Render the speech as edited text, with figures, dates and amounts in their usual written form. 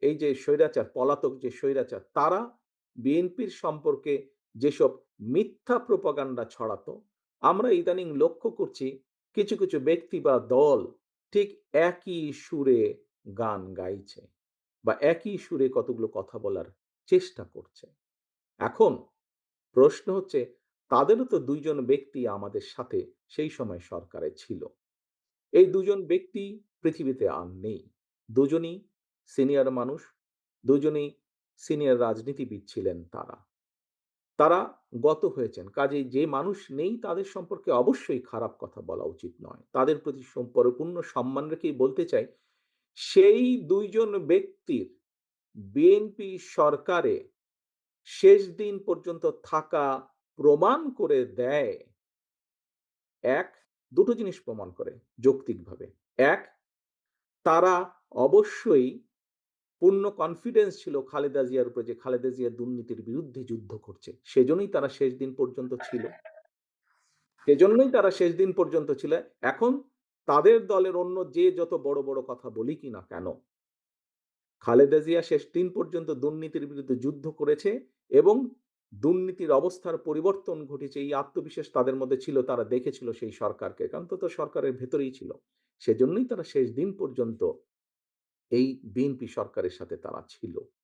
এই যে স্বৈরাচার, পলাতক যে স্বৈরাচার, তারা বিএনপির সম্পর্কে যেসব মিথ্যা প্রোপাগান্ডা ছড়াতো, আমরা ইদানিং লক্ষ্য করছি কিছু ব্যক্তি বা দল ঠিক একই সুরে গান গাইছে বা একই সুরে কতগুলো কথা বলার চেষ্টা করছে। এখন প্রশ্ন হচ্ছে, তাদেরও তো ২ জন ব্যক্তি আমাদের সাথে সেই সময় সরকারে ছিল। এই ২ জন ব্যক্তি পৃথিবীতে আর নেই। দুজনই সিনিয়র মানুষ, দুজনেই সিনিয়র রাজনীতিবিদ ছিলেন তারা। তারা গত হয়েছেন। কাজেই যে মানুষ নেই তাদের সম্পর্কে অবশ্যই খারাপ কথা বলা উচিত নয়। তাদের প্রতি পরিপূর্ণ সম্মান রেখেই বলতে চাই, সেই ২ জন ব্যক্তির বিএনপি সরকারে শেষ দিন পর্যন্ত থাকা প্রমাণ করে দেয় ১, ২ টো জিনিস প্রমাণ করে যৌক্তিকভাবে। ১, তারা অবশ্যই পূর্ণ কনফিডেন্স ছিল খালেদা জিয়ার উপরে যে খালেদা জিয়া দুর্নীতির বিরুদ্ধে যুদ্ধ করছে। সেজন্যই তারা শেষ দিন পর্যন্ত ছিল। সেজন্যই তারা শেষ দিন পর্যন্ত ছিল। এখন তাদের দলের অন্য যে যত বড় কথা বলি কি না কেন, খালেদা জিয়া শেষ দিন পর্যন্ত দুর্নীতির বিরুদ্ধে যুদ্ধ করেছে এবং দুর্নীতির অবস্থার পরিবর্তন ঘটেছে। এই আত্মবিশ্বাস তাদের মধ্যে ছিল। তারা দেখেছিল সেই সরকারকে। কারণ তো সরকারের ভেতরেই ছিল। সেজন্যই তারা শেষ দিন পর্যন্ত এই বিএনপি সরকারের সাথে তারা ছিল।